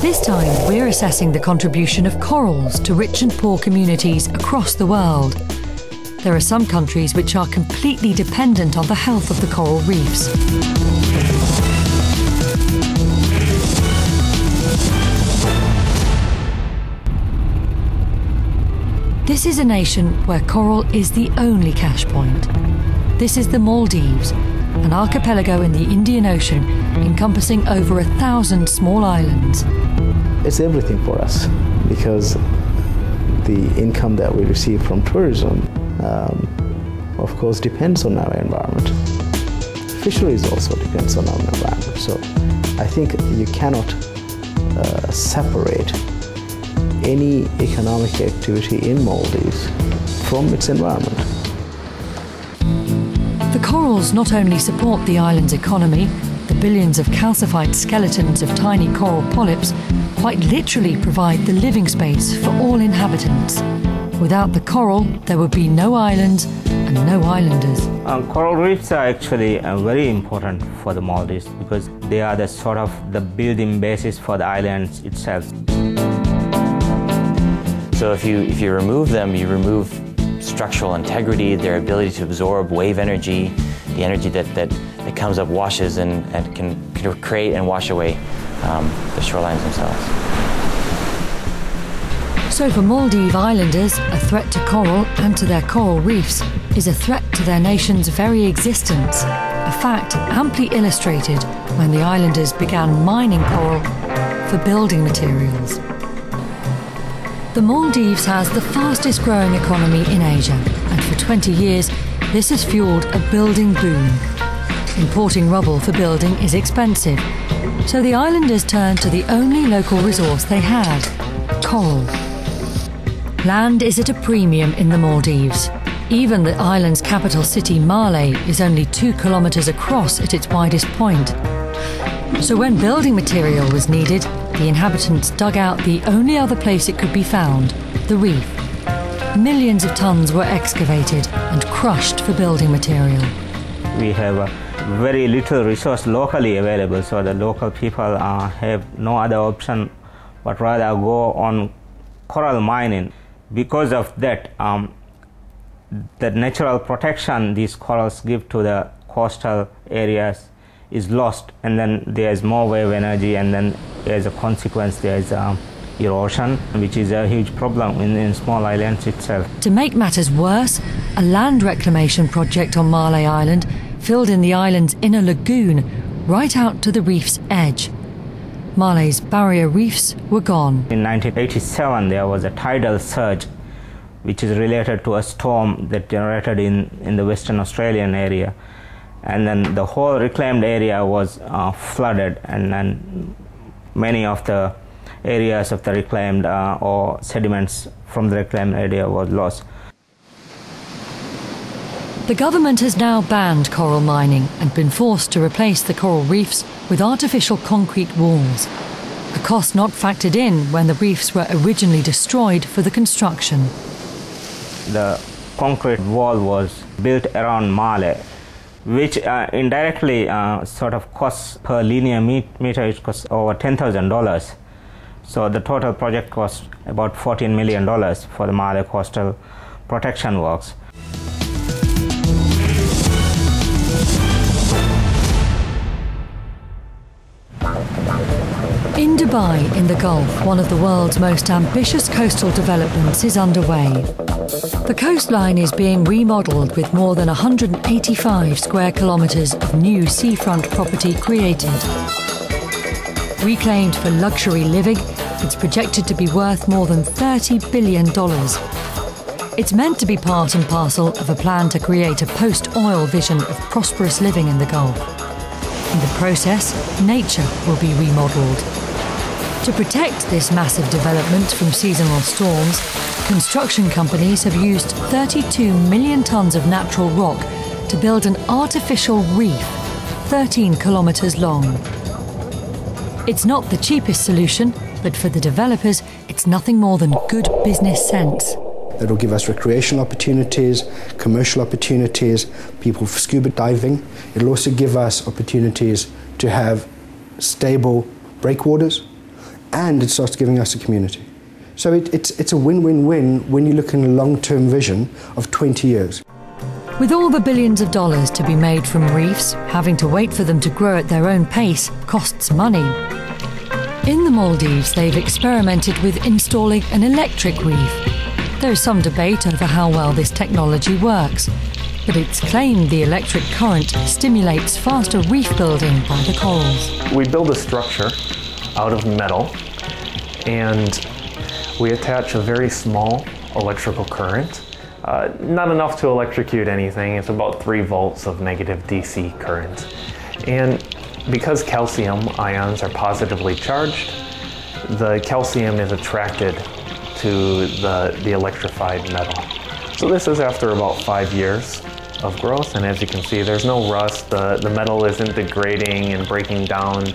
This time, we're assessing the contribution of corals to rich and poor communities across the world. There are some countries which are completely dependent on the health of the coral reefs. This is a nation where coral is the only cash point. This is the Maldives, an archipelago in the Indian Ocean encompassing over 1,000 small islands. It's everything for us because the income that we receive from tourism, of course, depends on our environment. Fisheries also depends on our environment. So I think you cannot separate any economic activity in Maldives from its environment. The corals not only support the island's economy, the billions of calcified skeletons of tiny coral polyps quite literally provide the living space for all inhabitants. Without the coral, there would be no islands and no islanders. Coral reefs are actually very important for the Maldives because they are the sort of the building basis for the islands itself. So if you remove them, you remove structural integrity, their ability to absorb wave energy, the energy that comes up washes and can create and wash away the shorelines themselves. So for Maldive islanders, a threat to coral and to their coral reefs is a threat to their nation's very existence, a fact amply illustrated when the islanders began mining coral for building materials. The Maldives has the fastest growing economy in Asia, and for 20 years this has fueled a building boom. Importing rubble for building is expensive, so the islanders turned to the only local resource they had, coral. Land is at a premium in the Maldives. Even the island's capital city, Malé, is only 2 kilometers across at its widest point. So when building material was needed, the inhabitants dug out the only other place it could be found, the reef. Millions of tons were excavated and crushed for building material. We have very little resource locally available, so the local people have no other option but rather go on coral mining. Because of that, the natural protection these corals give to the coastal areas is lost, and then there's more wave energy, and then as a consequence there's erosion, which is a huge problem in small islands itself. To make matters worse, a land reclamation project on Malé Island filled in the island's inner lagoon right out to the reef's edge. Malé's barrier reefs were gone. In 1987 there was a tidal surge which is related to a storm that generated in the Western Australian area, and then the whole reclaimed area was flooded, and then many of the areas of the reclaimed or sediments from the reclaimed area was lost. The government has now banned coral mining and been forced to replace the coral reefs with artificial concrete walls, a cost not factored in when the reefs were originally destroyed for the construction. The concrete wall was built around Malé, which indirectly sort of costs per linear meter, it costs over $10,000. So the total project cost about $14 million for the Malé coastal protection works. In Dubai, in the Gulf, one of the world's most ambitious coastal developments is underway. The coastline is being remodelled with more than 185 square kilometres of new seafront property created. Reclaimed for luxury living, it's projected to be worth more than $30 billion. It's meant to be part and parcel of a plan to create a post-oil vision of prosperous living in the Gulf. In the process, nature will be remodelled. To protect this massive development from seasonal storms, construction companies have used 32 million tonnes of natural rock to build an artificial reef 13 kilometres long. It's not the cheapest solution, but for the developers, it's nothing more than good business sense. It'll give us recreational opportunities, commercial opportunities, people for scuba diving. It'll also give us opportunities to have stable breakwaters and it starts giving us a community. So it's a win-win-win when you look in a long-term vision of 20 years. With all the billions of dollars to be made from reefs, having to wait for them to grow at their own pace costs money. In the Maldives, they've experimented with installing an electric reef. There is some debate over how well this technology works, but it's claimed the electric current stimulates faster reef building by the corals. We build a structure out of metal, and we attach a very small electrical current. Not enough to electrocute anything. It's about 3 volts of negative DC current. And because calcium ions are positively charged, the calcium is attracted to the electrified metal. So this is after about 5 years of growth, and as you can see, there's no rust. The metal isn't degrading and breaking down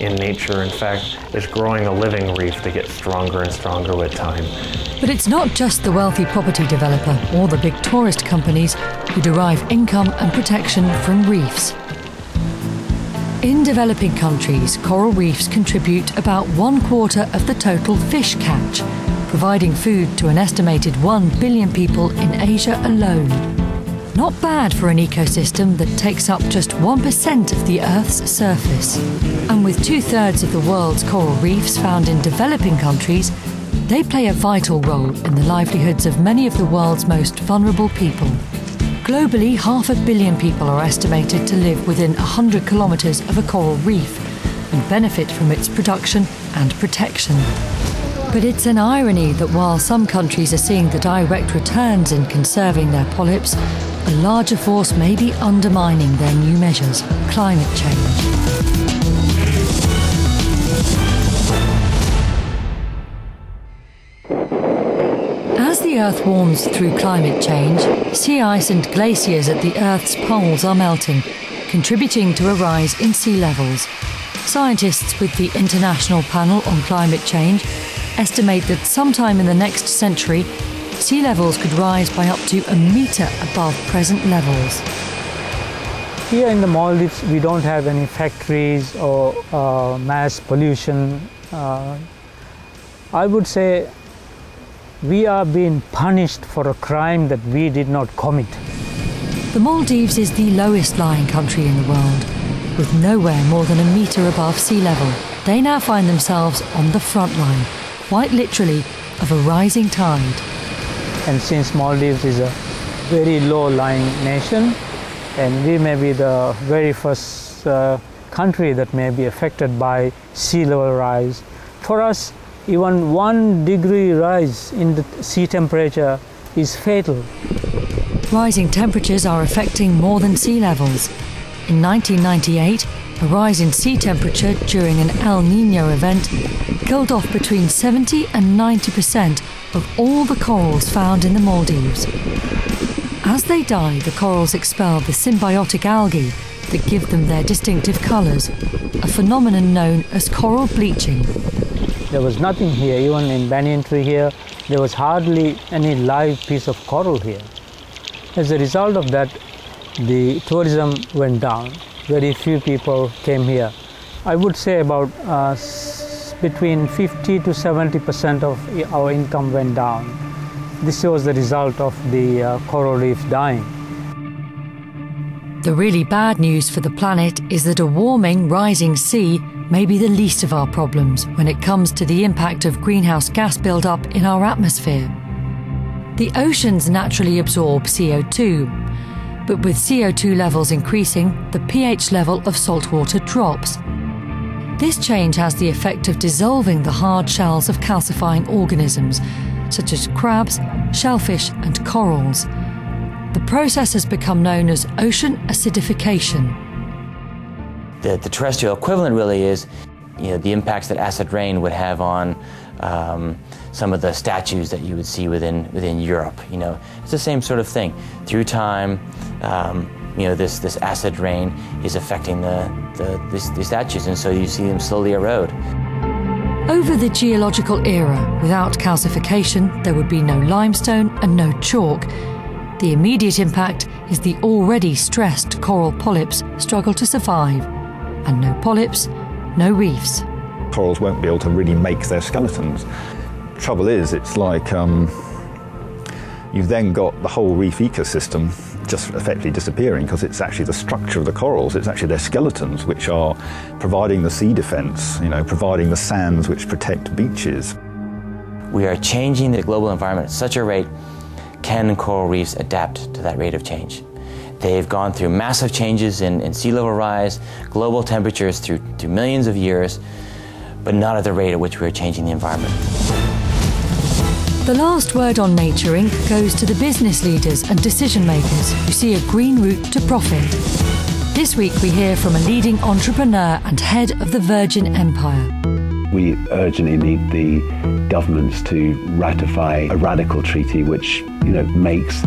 in nature. In fact, it's growing a living reef to get stronger and stronger with time. But it's not just the wealthy property developer or the big tourist companies who derive income and protection from reefs. In developing countries, coral reefs contribute about 1/4 of the total fish catch, providing food to an estimated 1 billion people in Asia alone. Not bad for an ecosystem that takes up just 1% of the Earth's surface. And with 2/3 of the world's coral reefs found in developing countries, they play a vital role in the livelihoods of many of the world's most vulnerable people. Globally, 500 million people are estimated to live within 100 kilometres of a coral reef and benefit from its production and protection. But it's an irony that while some countries are seeing the direct returns in conserving their polyps, a larger force may be undermining their new measures, climate change. As the Earth warms through climate change, sea ice and glaciers at the Earth's poles are melting, contributing to a rise in sea levels. Scientists with the International Panel on Climate Change estimate that sometime in the next century, sea levels could rise by up to 1 metre above present levels. Here in the Maldives, we don't have any factories or mass pollution. I would say we are being punished for a crime that we did not commit. The Maldives is the lowest lying country in the world, with nowhere more than 1 metre above sea level. They now find themselves on the front line, quite literally, of a rising tide. And since Maldives is a very low-lying nation, and we may be the very first country that may be affected by sea level rise, for us, even 1 degree rise in the sea temperature is fatal. Rising temperatures are affecting more than sea levels. In 1998, a rise in sea temperature during an El Niño event killed off between 70 and 90% of all the corals found in the Maldives. As they die, the corals expel the symbiotic algae that give them their distinctive colours, a phenomenon known as coral bleaching. There was nothing here, even in banyan tree here, there was hardly any live piece of coral here. As a result of that, the tourism went down. Very few people came here. I would say about between 50 to 70% of our income went down. This was the result of the coral reef dying. The really bad news for the planet is that a warming, rising sea may be the least of our problems when it comes to the impact of greenhouse gas build-up in our atmosphere. The oceans naturally absorb CO2, but with CO2 levels increasing, the pH level of saltwater drops. This change has the effect of dissolving the hard shells of calcifying organisms, such as crabs, shellfish and corals. The process has become known as ocean acidification. The terrestrial equivalent really is, the impacts that acid rain would have on some of the statues that you would see within Europe. It's the same sort of thing. Through time, this acid rain is affecting the statues, and so you see them slowly erode. Over the geological era, without calcification, there would be no limestone and no chalk. The immediate impact is the already stressed coral polyps struggle to survive. And no polyps, no reefs. corals won't be able to really make their skeletons. Trouble is, it's like you've then got the whole reef ecosystem just effectively disappearing, because it's actually the structure of the corals, it's actually their skeletons which are providing the sea defense, providing the sands which protect beaches. We are changing the global environment at such a rate. Can coral reefs adapt to that rate of change? They've gone through massive changes in sea level rise, global temperatures through millions of years, but not at the rate at which we're changing the environment. The last word on Nature Inc. goes to the business leaders and decision makers who see a green route to profit. This week we hear from a leading entrepreneur and head of the Virgin Empire. We urgently need the governments to ratify a radical treaty which, makes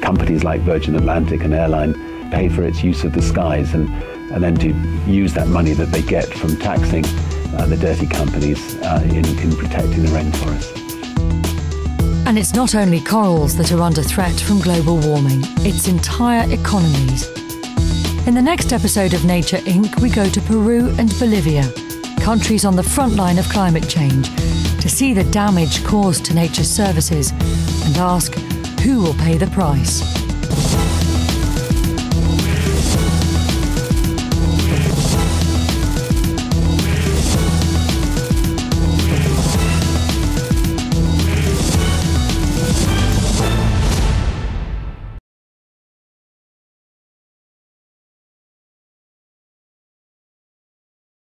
companies like Virgin Atlantic, an airline, pay for its use of the skies, and then to use that money that they get from taxing the dirty companies in protecting the rainforest. And it's not only corals that are under threat from global warming, it's entire economies. In the next episode of Nature Inc., we go to Peru and Bolivia, countries on the front line of climate change, to see the damage caused to nature's services and ask who will pay the price.